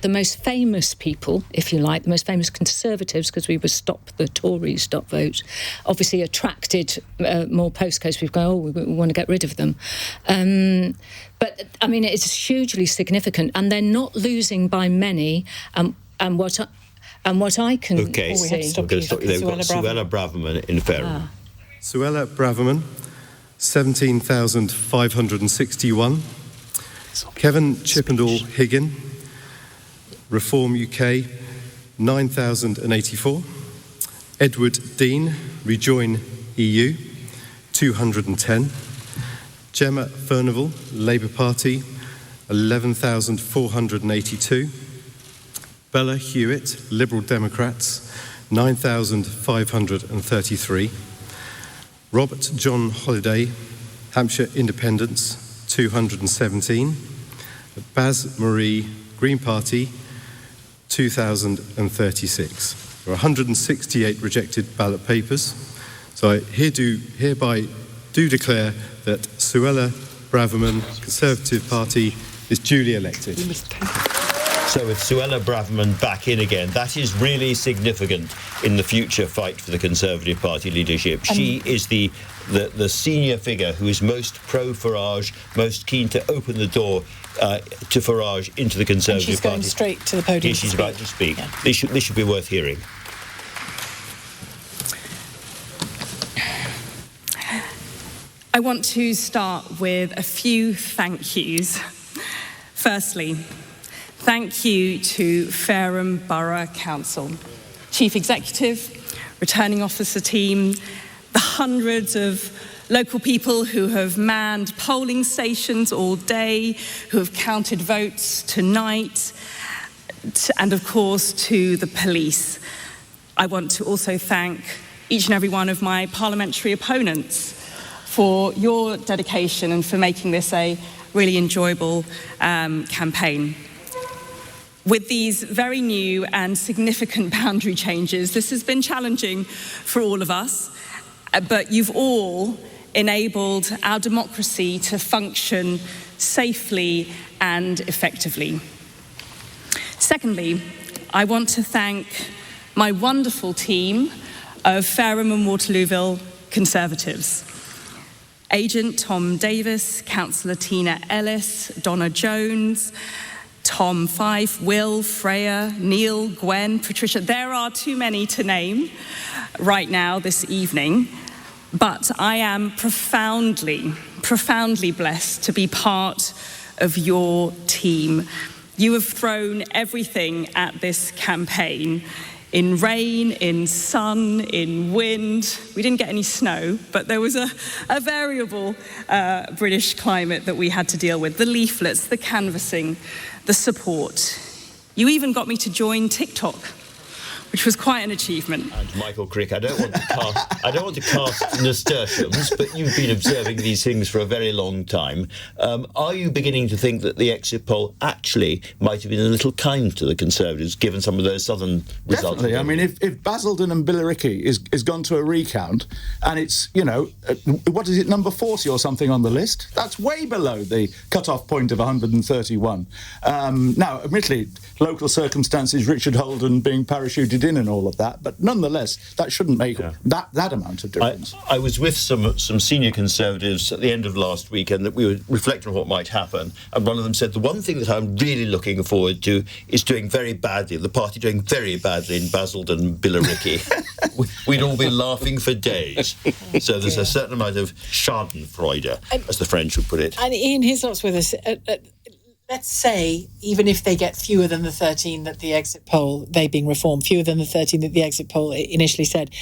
The most famous people, if you like, the most famous Conservatives, because we were the Tories stop vote, obviously attracted more postcodes. We've gone, we want to get rid of them. But, I mean, it's hugely significant, and they're not losing by many. And what I can OK, see... we're going to stop you there. We've got Suella Braverman in Fareham. Suella Braverman, 17,561. Kevin Chippendall Higgin, Reform UK, 9,084. Edward Dean, Rejoin EU, 210. Gemma Furnivall, Labour Party, 11,482. Bella Hewitt, Liberal Democrats, 9,533. Robert John Holliday, Hampshire Independents, 217. Baz Marie, Green Party, 2,036. There are 168 rejected ballot papers. So I hereby declare that Suella Braverman, Conservative Party, is duly elected. So with Suella Braverman back in again, that is really significant in the future fight for the Conservative Party leadership. She is the senior figure who is most pro-Farage, most keen to open the door to Farage into the Conservative Party. She's going straight to the podium. Here she's about to speak. Yeah. This should be worth hearing. I want to start with a few thank yous. Firstly, thank you to Fareham Borough Council, Chief Executive, Returning Officer team, the hundreds of local people who have manned polling stations all day, who have counted votes tonight, and of course to the police. I want to also thank each and every one of my parliamentary opponents for your dedication and for making this a really enjoyable campaign. With these very new and significant boundary changes, this has been challenging for all of us, but you've all enabled our democracy to function safely and effectively. Secondly, I want to thank my wonderful team of Fareham and Waterlooville Conservatives. Agent Tom Davis, Councillor Tina Ellis, Donna Jones, Tom Fife, Will, Freya, Neil, Gwen, Patricia. There are too many to name right now this evening, but I am profoundly blessed to be part of your team. You have thrown everything at this campaign. In rain, in sun, in wind. We didn't get any snow, but there was a variable British climate that we had to deal with. The leaflets, the canvassing, the support. You even got me to join TikTok, which was quite an achievement. And Michael Crick, I don't want to cast nasturtiums, but you've been observing these things for a very long time. Are you beginning to think that the exit poll actually might have been a little kind to the Conservatives, given some of those southern results? Definitely. I mean, if Basildon and Billericay is gone to a recount, and it's, what is it, number 40 or something on the list? That's way below the cut-off point of 131. Now, admittedly, local circumstances, Richard Holden being parachuted in and all of that, but nonetheless, that shouldn't make that amount of difference. I was with some senior Conservatives at the end of last weekend that we were reflecting on what might happen, and one of them said, the one thing that I'm really looking forward to is doing very badly, the party doing very badly in Basildon and Billericay. We'd all be laughing for days. So there's a certain amount of schadenfreude, as the French would put it. And Ian Hislop's with us. Let's say, even if they get fewer than the 13 that the exit poll, they being reformed, fewer than the 13 that the exit poll initially said,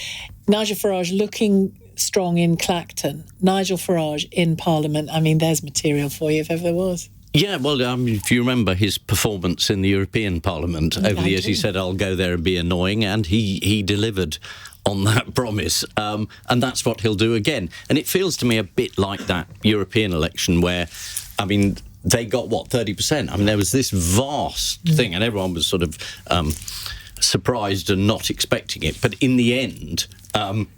Nigel Farage looking strong in Clacton, Nigel Farage in Parliament, I mean, there's material for you if ever there was. Yeah, well, if you remember his performance in the European Parliament over the years, he said, I'll go there and be annoying, and he delivered on that promise, and that's what he'll do again. And it feels to me a bit like that European election where, I mean, they got, 30%? I mean, there was this vast thing, and everyone was sort of surprised and not expecting it. But in the end,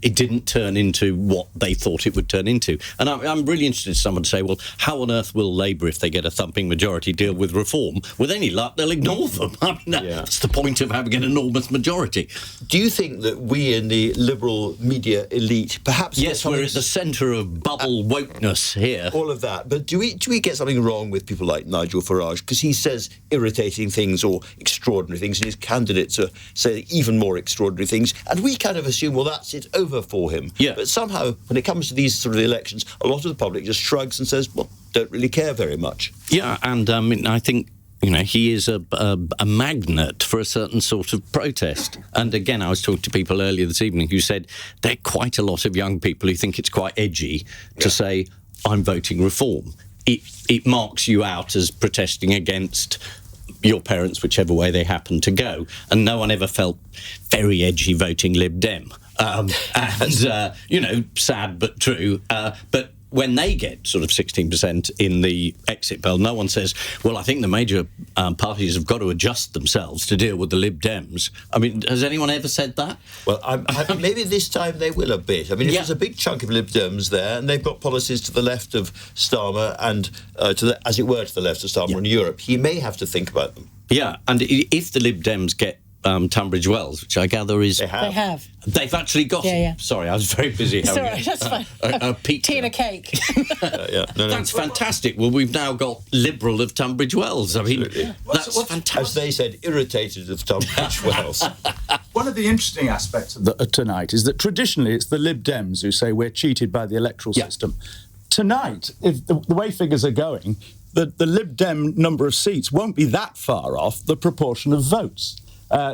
It didn't turn into what they thought it would turn into. And I'm really interested in someone to say, well, how on earth will Labour, if they get a thumping majority, deal with reform? With any luck, they'll ignore them. I mean, that's the point of having an enormous majority. Do you think that we in the liberal media elite, perhaps... Yes, we're at the centre of bubble wokeness here. All of that. But do we get something wrong with people like Nigel Farage? Because he says irritating things or extraordinary things, and his candidates are saying even more extraordinary things. And we kind of assume, well, that's it over for him. Yeah. But somehow, when it comes to these sort of elections, a lot of the public just shrugs and says, well, don't really care very much. Yeah, and I think, he is a magnet for a certain sort of protest. And again, I was talking to people earlier this evening who said there are quite a lot of young people who think it's quite edgy to say, I'm voting reform. It marks you out as protesting against your parents, whichever way they happen to go. And no one ever felt very edgy voting Lib Dem. Sad but true. But when they get sort of 16% in the exit poll, no one says, well, I think the major parties have got to adjust themselves to deal with the Lib Dems. I mean, has anyone ever said that? Well, maybe this time they will a bit. I mean, if there's a big chunk of Lib Dems there, and they've got policies to the left of Starmer and, as it were, to the left of Starmer in Europe, he may have to think about them. Yeah, and if the Lib Dems get Tunbridge Wells, which I gather is... They have. They've actually got it. Sorry, I was very busy having that's fine. a pizza. Tea and a cake. That's fantastic. Well, we've now got Liberal of Tunbridge Wells. I mean, that's fantastic. As they said, irritated of Tunbridge Wells. One of the interesting aspects of tonight is that traditionally it's the Lib Dems who say we're cheated by the electoral system. Tonight, if the way figures are going, the Lib Dem number of seats won't be that far off the proportion of votes.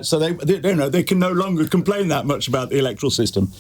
So they can no longer complain that much about the electoral system.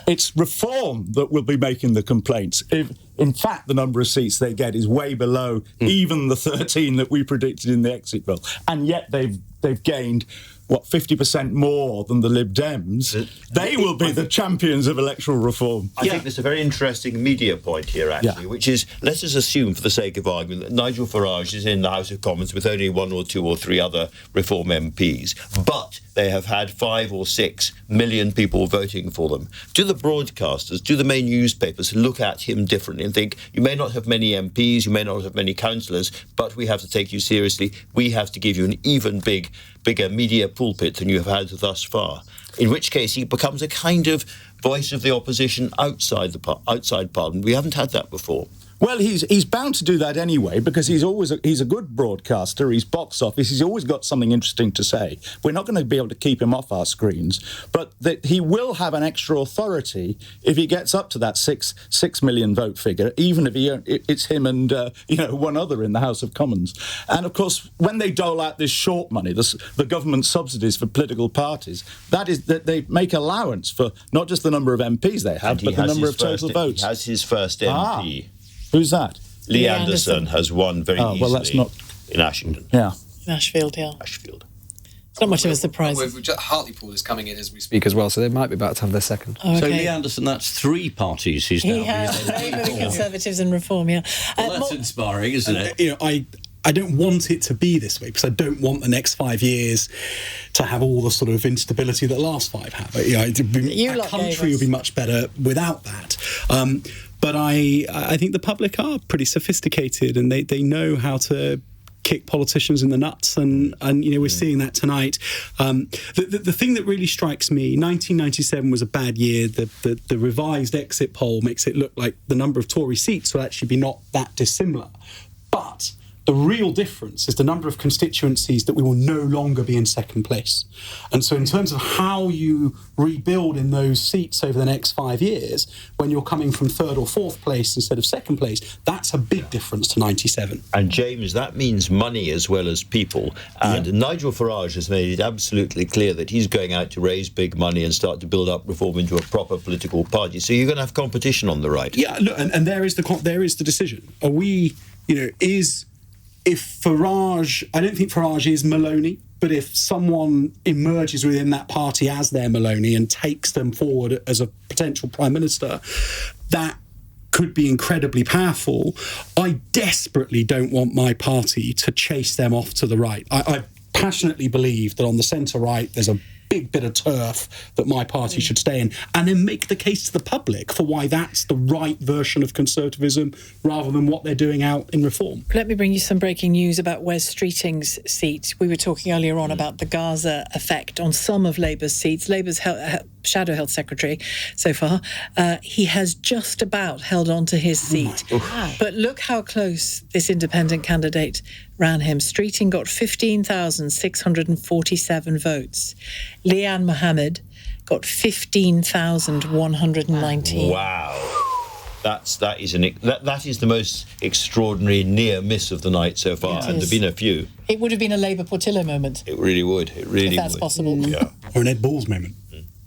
It's reform that will be making the complaints. If, in fact, the number of seats they get is way below even the 13 that we predicted in the exit poll, and yet they've gained 50% more than the Lib Dems. They will be the champions of electoral reform. I think there's a very interesting media point here, actually, which is, let us assume, for the sake of argument, that Nigel Farage is in the House of Commons with only 1 or 2 or 3 other Reform MPs, but they have had 5 or 6 million people voting for them. Do the broadcasters, do the main newspapers look at him differently and think, you may not have many MPs, you may not have many councillors, but we have to take you seriously, we have to give you an even bigger media pulpit than you have had thus far, in which case he becomes a kind of voice of the opposition outside Parliament. We haven't had that before. Well, he's bound to do that anyway, because he's a good broadcaster. He's box office. He's always got something interesting to say. We're not going to be able to keep him off our screens, but that he will have an extra authority if he gets up to that 6 million vote figure, even if it's him and one other in the House of Commons. And of course, when they dole out this short money, the government subsidies for political parties, that they make allowance for not just the number of MPs they have, but the number of total votes. He has his first MP. Who's that? Lee Anderson has won very easily. Well, that's not in Ashington. Yeah. In Ashfield, Ashfield. It's not much of a surprise. Hartlepool is coming in as we speak as well, so they might be about to have their second. So Lee Anderson, that's 3 parties he's now. He has Labour, the Conservatives and Reform, Well, that's inspiring, isn't it? I don't want it to be this way, because I don't want the next 5 years to have all the sort of instability that the last 5 have. Our country would be much better without that. But I think the public are pretty sophisticated, and they know how to kick politicians in the nuts, and we're seeing that tonight. The thing that really strikes me, 1997 was a bad year. The revised exit poll makes it look like the number of Tory seats will actually be not that dissimilar. But the real difference is the number of constituencies that we will no longer be in second place. And so in terms of how you rebuild in those seats over the next 5 years, when you're coming from 3rd or 4th place instead of 2nd place, that's a big difference to 97. And James, that means money as well as people. And Nigel Farage has made it absolutely clear that he's going out to raise big money and start to build up Reform into a proper political party. So you're going to have competition on the right. Yeah, look, and there is the decision. Are we, if Farage, I don't think Farage is Maloney, but if someone emerges within that party as their Maloney and takes them forward as a potential Prime Minister, that could be incredibly powerful. I desperately don't want my party to chase them off to the right. I passionately believe that on the centre-right there's a big bit of turf that my party should stay in, and then make the case to the public for why that's the right version of conservatism rather than what they're doing out in Reform. Let me bring you some breaking news about Wes Streeting's seat. We were talking earlier on about the Gaza effect on some of Labour's seats. Labour's Shadow Health Secretary so far, he has just about held on to his seat. But look how close this independent candidate ran him. Streeting got 15,647 votes. Leanne Mohammed got 15,119. Wow. That is the most extraordinary near miss of the night so far, and there've been a few. It would have been a Labour Portillo moment. It really would. It really if that's would. possible. Yeah. Or an Ed Balls moment.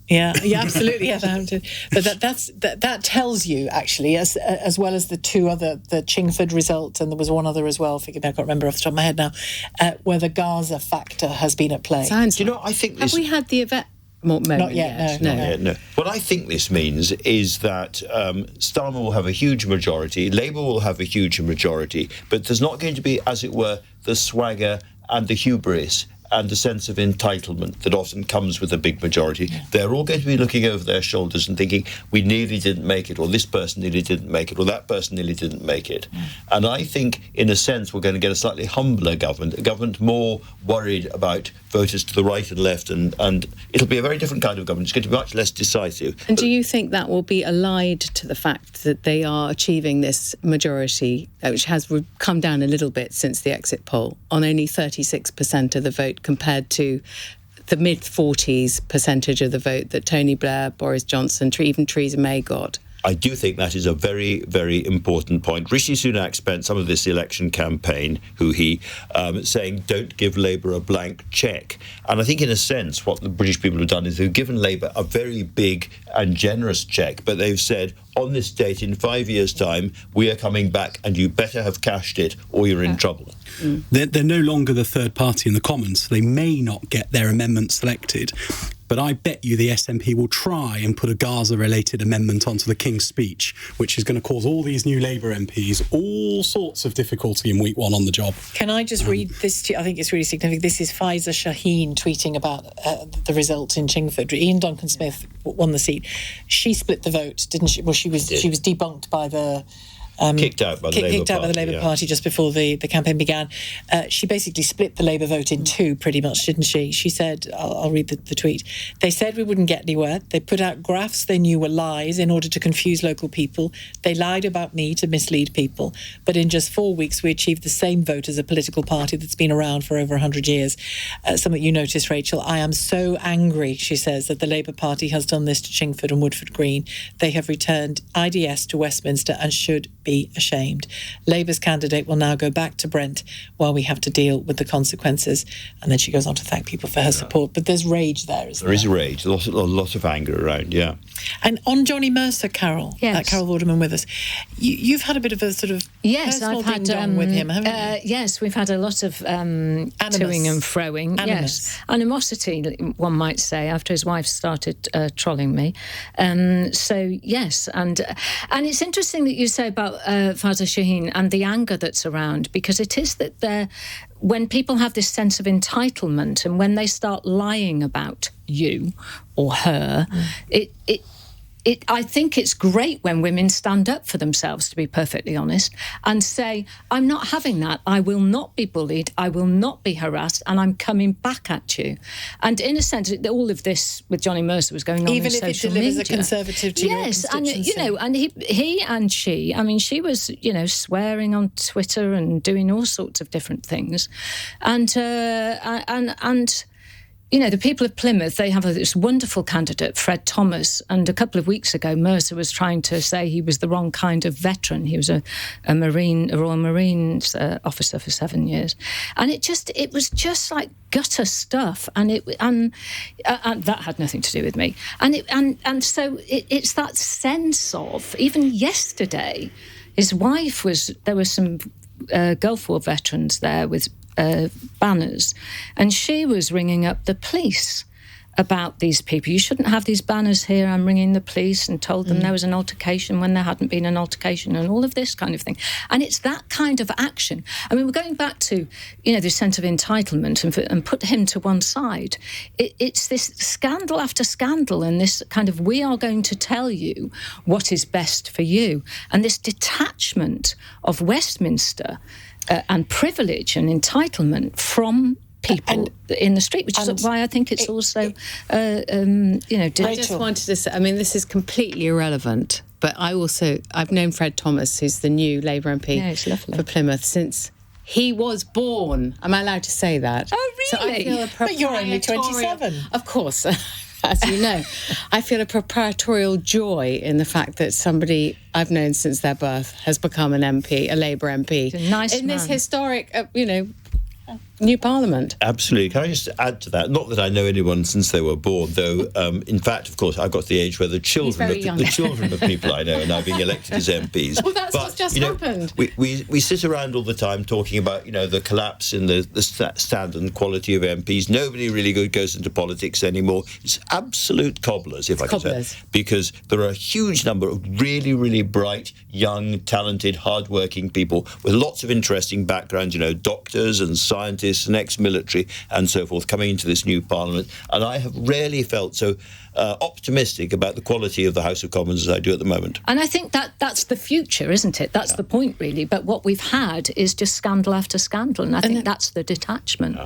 Yeah, absolutely. But that tells you, actually, as well as the two other, the Chingford result, and there was one other as well, I can't remember off the top of my head now, where the Gaza factor has been at play. Sounds Do you know, I think this... Have we had the event? Moment Not yet, no. What I think this means is that Starmer will have a huge majority, Labour will have a huge majority, but there's not going to be, as it were, the swagger and the hubris and the sense of entitlement that often comes with a big majority. They're all going to be looking over their shoulders and thinking, we nearly didn't make it, or this person nearly didn't make it, or that person nearly didn't make it. And I think, in a sense, we're going to get a slightly humbler government, a government more worried about voters to the right and left, and it'll be a very different kind of government. It's going to be much less decisive. And do you think that will be allied to the fact that they are achieving this majority, which has come down a little bit since the exit poll, on only 36% of the vote, compared to the mid-40s percentage of the vote that Tony Blair, Boris Johnson, even Theresa May got? I do think that is a very, very important point. Rishi Sunak spent some of this election campaign, saying, don't give Labour a blank cheque. And I think, in a sense, what the British people have done is they've given Labour a very big and generous cheque, but they've said, on this date, in 5 years' time, we are coming back and you better have cashed it or you're in trouble. They're no longer the third party in the Commons, so they may not get their amendment selected. But I bet you the SNP will try and put a Gaza-related amendment onto the King's Speech, which is going to cause all these new Labour MPs all sorts of difficulty in week one on the job. Can I just read this to you? I think it's really significant. This is Faiza Shaheen tweeting about the result in Chingford. Ian Duncan-Smith won the seat. She split the vote, didn't she? Well, she was debunked by the... kicked out by the Labour Party just before the campaign began. She basically split the Labour vote in two, pretty much, didn't she? She said, I'll read the tweet. They said we wouldn't get anywhere. They put out graphs they knew were lies in order to confuse local people. They lied about me to mislead people. But in just 4 weeks, we achieved the same vote as a political party that's been around for over 100 years. Something you noticed, Rachel. I am so angry, she says, that the Labour Party has done this to Chingford and Woodford Green. They have returned IDS to Westminster and should be ashamed. Labour's candidate will now go back to Brent while we have to deal with the consequences. And then she goes on to thank people for her support. But there's rage there, isn't there? There is rage, a lot of anger around, yeah. And on Johnny Mercer, Carol, yes. Carol Vorderman with us, you've had a bit of a sort of personal ding-dong with him, haven't you? Yes, we've had a lot of toing and froing. Animus. Yes, animosity, one might say, after his wife started trolling me. So, yes, and it's interesting that you say about Faiza Shaheen and the anger that's around, because it is that when people have this sense of entitlement and when they start lying about you or her, I think it's great when women stand up for themselves, to be perfectly honest, and say, I'm not having that. I will not be bullied. I will not be harassed, and I'm coming back at you. And in a sense, all of this with Johnny Mercer was going on even in social media. Even if it delivers media. a Conservative to your constituency. And he and she, I mean, she was, swearing on Twitter and doing all sorts of different things. And the people of Plymouth, they have this wonderful candidate, Fred Thomas, and a couple of weeks ago, Mercer was trying to say he was the wrong kind of veteran. He was a Royal Marines officer for 7 years. And it was just like gutter stuff, and that had nothing to do with me. So it's that sense of, even yesterday, his wife there were some Gulf War veterans there with banners, and she was ringing up the police about these people. You shouldn't have these banners here, I'm ringing the police, and told them there was an altercation when there hadn't been an altercation, and all of this kind of thing. And it's that kind of action. I mean, we're going back to, this sense of entitlement and put him to one side. It's this scandal after scandal and this kind of, we are going to tell you what is best for you. And this detachment of Westminster and privilege and entitlement from people in the street, which is why I think it's also, I just wanted to say, I mean, this is completely irrelevant, but I've known Fred Thomas, who's the new Labour MP for Plymouth, since he was born. Am I allowed to say that? Oh, really? So I feel but you're only 27. Of course. As you know, I feel a proprietorial joy in the fact that somebody I've known since their birth has become an MP, a Labour MP, in this historic, new Parliament. Absolutely. Can I just add to that? Not that I know anyone since they were born, though. In fact, of course, I've got to the age where the children of people I know are now being elected as MPs. Well, that's what's just happened. We sit around all the time talking about, the collapse in the standard and quality of MPs. Nobody really goes into politics anymore. It's absolute cobblers, if I can say, because there are a huge number of really, really bright, young, talented, hard-working people with lots of interesting backgrounds, doctors and scientists and ex-military and so forth coming into this new Parliament. And I have rarely felt so optimistic about the quality of the House of Commons as I do at the moment. And I think that's the future, isn't it? That's the point, really. But what we've had is just scandal after scandal, and I think that's the detachment. Yeah.